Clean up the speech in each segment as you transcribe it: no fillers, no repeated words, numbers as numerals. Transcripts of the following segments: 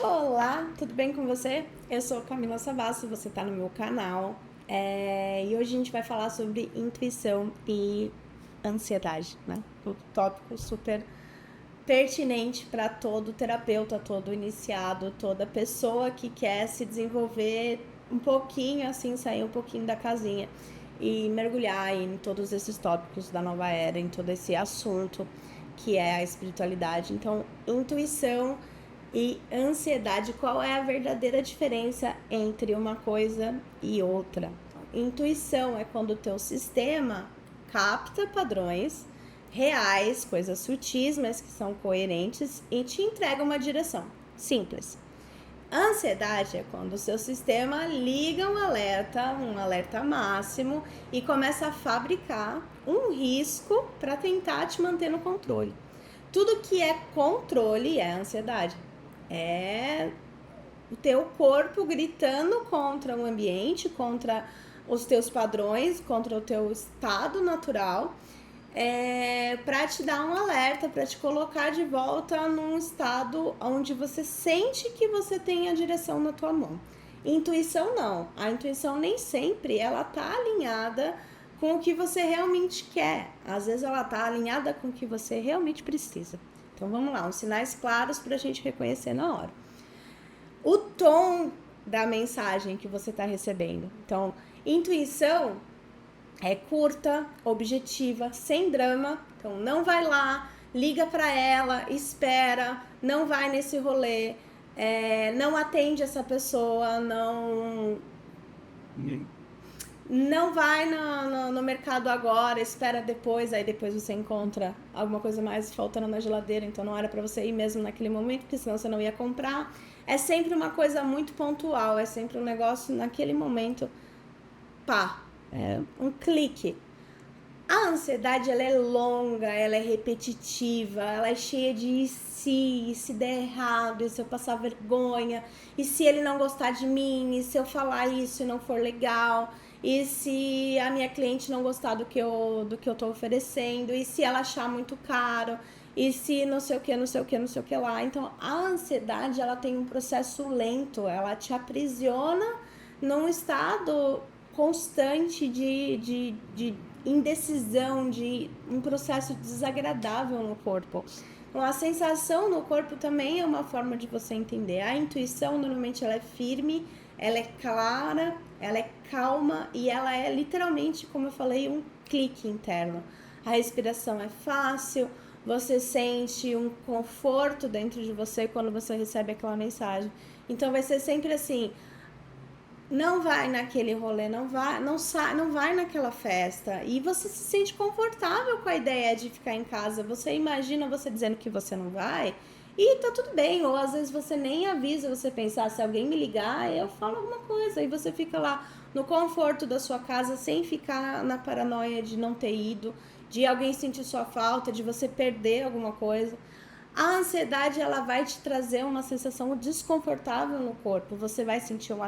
Olá, tudo bem com você? Eu sou Camila Savassi, você está no meu canal e hoje a gente vai falar sobre intuição e ansiedade, né? Um tópico super pertinente para todo terapeuta, todo iniciado, toda pessoa que quer se desenvolver um pouquinho, assim, sair um pouquinho da casinha e mergulhar em todos esses tópicos da nova era, em todo esse assunto que é a espiritualidade. Então, intuição e ansiedade, qual é a verdadeira diferença entre uma coisa e outra? Intuição é quando o teu sistema capta padrões reais, coisas sutis, mas que são coerentes e te entrega uma direção. Simples. Ansiedade é quando o seu sistema liga um alerta máximo, e começa a fabricar um risco para tentar te manter no controle. Tudo que é controle é ansiedade. É o teu corpo gritando contra o ambiente, contra os teus padrões, contra o teu estado natural, para te dar um alerta, para te colocar de volta num estado onde você sente que você tem a direção na tua mão. Intuição não. A intuição nem sempre ela tá alinhada com o que você realmente quer. Às vezes ela tá alinhada com o que você realmente precisa. Então vamos lá, uns sinais claros para a gente reconhecer na hora. O tom da mensagem que você está recebendo. Então, intuição é curta, objetiva, sem drama. Então, não vai lá, liga para ela, espera, não vai nesse rolê, não atende essa pessoa, não vai no mercado agora, espera depois, aí depois você encontra alguma coisa mais faltando na geladeira, então não era para você ir mesmo naquele momento, porque senão você não ia comprar. É sempre uma coisa muito pontual, é sempre um negócio naquele momento, pá, é um clique. A ansiedade, ela é longa, ela é repetitiva, ela é cheia de e se der errado, e se eu passar vergonha, e se ele não gostar de mim, e se eu falar isso e não for legal, e se a minha cliente não gostar do que eu tô oferecendo, e se ela achar muito caro, e se não sei o que, não sei o que, não sei o que lá. Então, a ansiedade, ela tem um processo lento, ela te aprisiona num estado constante de indecisão, de um processo desagradável no corpo. Então, a sensação no corpo também é uma forma de você entender. A intuição, normalmente, ela é firme, ela é clara, ela é calma e ela é literalmente, como eu falei, um clique interno. A respiração é fácil, você sente um conforto dentro de você quando você recebe aquela mensagem. Então, vai ser sempre assim: não vai naquele rolê, não vai naquela festa, e você se sente confortável com a ideia de ficar em casa. Você imagina você dizendo que você não vai e tá tudo bem, ou às vezes você nem avisa, você pensa, se alguém me ligar, eu falo alguma coisa, e você fica lá no conforto da sua casa sem ficar na paranoia de não ter ido, de alguém sentir sua falta, de você perder alguma coisa. A ansiedade, ela vai te trazer uma sensação desconfortável no corpo. Você vai sentir um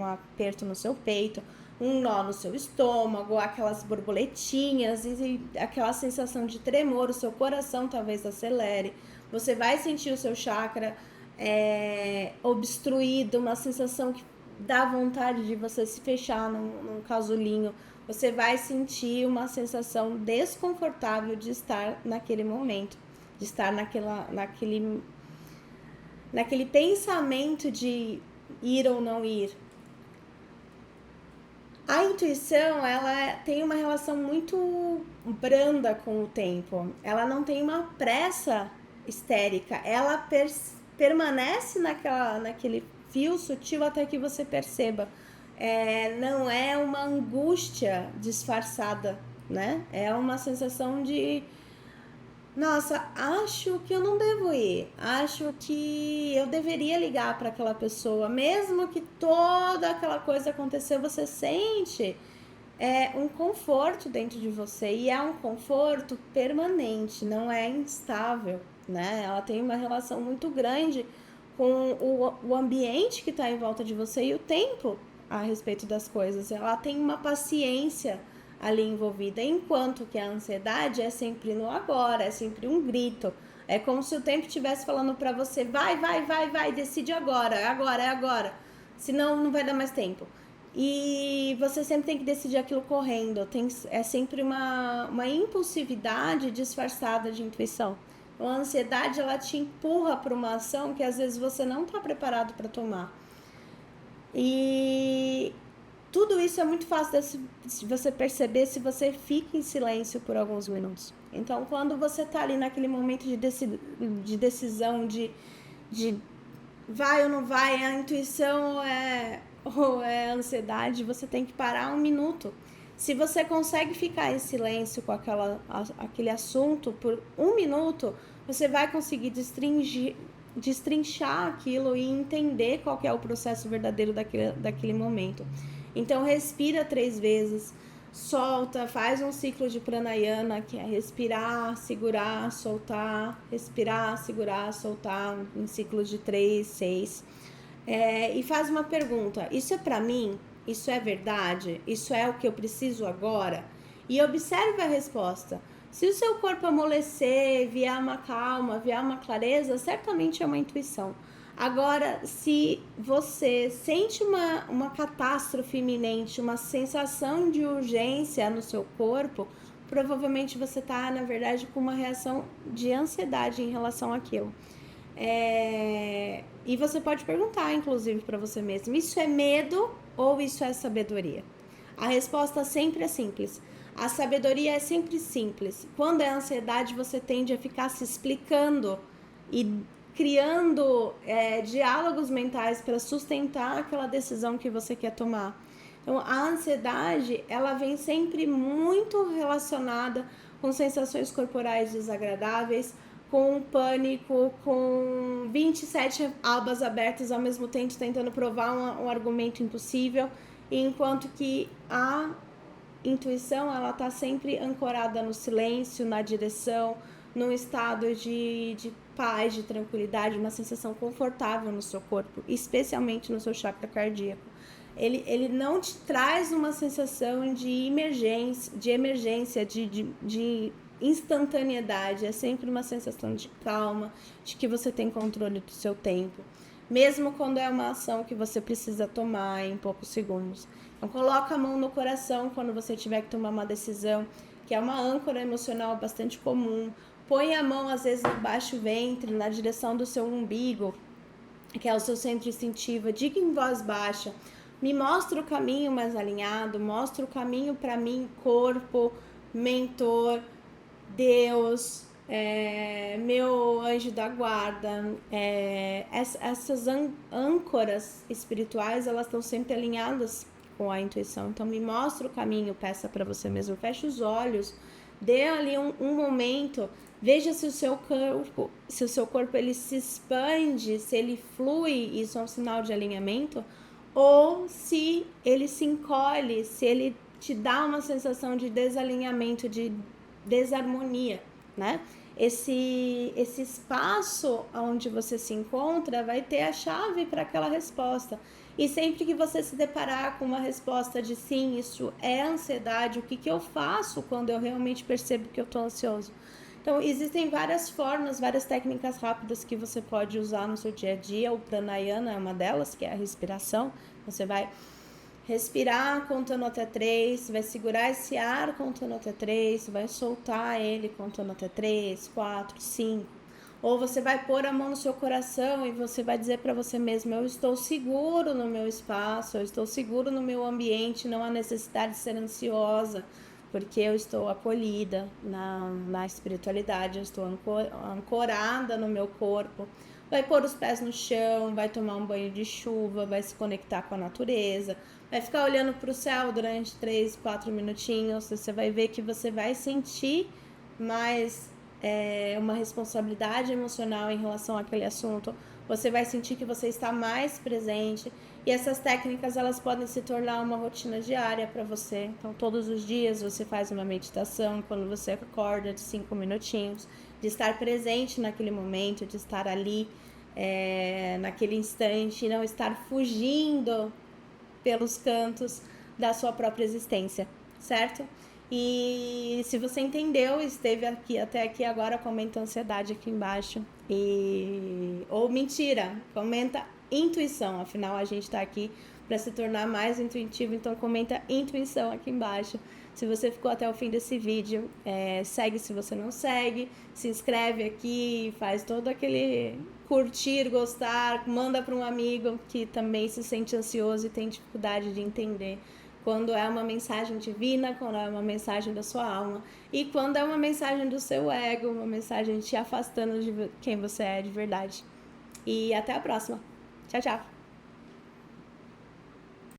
aperto no seu peito, um nó no seu estômago, aquelas borboletinhas e aquela sensação de tremor. O seu coração talvez acelere. Você vai sentir o seu chakra obstruído, uma sensação que dá vontade de você se fechar num casulinho. Você vai sentir uma sensação desconfortável de estar naquele momento, de estar naquele pensamento de ir ou não ir. A intuição, ela tem uma relação muito branda com o tempo. Ela não tem uma pressa histérica. Ela permanece naquele fio sutil até que você perceba. Não é uma angústia disfarçada, né? É uma sensação de: nossa, acho que eu não devo ir. Acho que eu deveria ligar para aquela pessoa, mesmo que toda aquela coisa aconteceu. Você sente um conforto dentro de você, e é um conforto permanente, não é instável, né? Ela tem uma relação muito grande com o ambiente que está em volta de você e o tempo a respeito das coisas. Ela tem uma paciência ali envolvida, enquanto que a ansiedade é sempre no agora, é sempre um grito. É como se o tempo estivesse falando para você, vai, decide agora, é agora, senão não vai dar mais tempo. E você sempre tem que decidir aquilo correndo, é sempre uma impulsividade disfarçada de intuição. Então, a ansiedade, ela te empurra para uma ação que às vezes você não está preparado para tomar. E tudo isso é muito fácil de você perceber se você fica em silêncio por alguns minutos. Então, quando você está ali naquele momento de decisão, de vai ou não vai, a intuição ou é a ansiedade, você tem que parar um minuto. Se você consegue ficar em silêncio com aquele assunto por um minuto, você vai conseguir destrinchar aquilo e entender qual que é o processo verdadeiro daquele momento. Então, respira 3 vezes, solta, faz um ciclo de pranayama, que é respirar, segurar, soltar, respirar, segurar, soltar, em ciclos de 3, 6. E faz uma pergunta: isso é para mim? Isso é verdade? Isso é o que eu preciso agora? E observe a resposta. Se o seu corpo amolecer, vier uma calma, vier uma clareza, certamente é uma intuição. Agora, se você sente uma catástrofe iminente, uma sensação de urgência no seu corpo, provavelmente você está, na verdade, com uma reação de ansiedade em relação àquilo. E você pode perguntar, inclusive, para você mesmo: isso é medo ou isso é sabedoria? A resposta sempre é simples. A sabedoria é sempre simples. Quando é ansiedade, você tende a ficar se explicando e criando diálogos mentais para sustentar aquela decisão que você quer tomar. Então, a ansiedade, ela vem sempre muito relacionada com sensações corporais desagradáveis, com pânico, com 27 abas abertas ao mesmo tempo, tentando provar um argumento impossível, enquanto que a intuição, ela está sempre ancorada no silêncio, na direção, num estado de paz, de tranquilidade, uma sensação confortável no seu corpo, especialmente no seu chakra cardíaco. Ele não te traz uma sensação de emergência, de instantaneidade, é sempre uma sensação de calma, de que você tem controle do seu tempo, mesmo quando é uma ação que você precisa tomar em poucos segundos. Então, coloca a mão no coração quando você tiver que tomar uma decisão, que é uma âncora emocional bastante comum. Põe a mão, às vezes, no baixo ventre, na direção do seu umbigo, que é o seu centro instintivo. Diga em voz baixa: me mostra o caminho mais alinhado, mostra o caminho para mim, corpo, mentor, Deus, meu anjo da guarda. Essas âncoras espirituais, elas estão sempre alinhadas com a intuição. Então, me mostra o caminho, peça para você mesmo, feche os olhos, dê ali um momento, veja se o seu corpo ele se expande, se ele flui, isso é um sinal de alinhamento, ou se ele se encolhe, se ele te dá uma sensação de desalinhamento, de desarmonia, né? Esse espaço onde você se encontra vai ter a chave para aquela resposta. E sempre que você se deparar com uma resposta de sim, isso é ansiedade, o que eu faço quando eu realmente percebo que eu estou ansioso? Então, existem várias formas, várias técnicas rápidas que você pode usar no seu dia a dia. O pranayama é uma delas, que é a respiração. Você vai respirar contando até 3, vai segurar esse ar contando até 3, vai soltar ele contando até 3, 4, 5. Ou você vai pôr a mão no seu coração e você vai dizer para você mesmo: eu estou seguro no meu espaço, eu estou seguro no meu ambiente, não há necessidade de ser ansiosa, porque eu estou acolhida na espiritualidade, eu estou ancorada no meu corpo. Vai pôr os pés no chão, vai tomar um banho de chuva, vai se conectar com a natureza, vai ficar olhando para o céu durante 3, 4 minutinhos. Você vai ver que você vai sentir mais uma responsabilidade emocional em relação àquele assunto. Você vai sentir que você está mais presente. E essas técnicas, elas podem se tornar uma rotina diária para você. Então, todos os dias você faz uma meditação, quando você acorda, de 5 minutinhos, de estar presente naquele momento, de estar ali naquele instante, e não estar fugindo pelos cantos da sua própria existência, certo? E se você entendeu, esteve aqui até aqui agora, comenta ansiedade aqui embaixo. Ou mentira, comenta intuição. Afinal, a gente tá aqui para se tornar mais intuitivo, então comenta intuição aqui embaixo. Se você ficou até o fim desse vídeo, segue se você não segue, se inscreve aqui, faz todo aquele curtir, gostar, manda para um amigo que também se sente ansioso e tem dificuldade de entender quando é uma mensagem divina, quando é uma mensagem da sua alma e quando é uma mensagem do seu ego, uma mensagem te afastando de quem você é de verdade. E até a próxima. Tchau, tchau.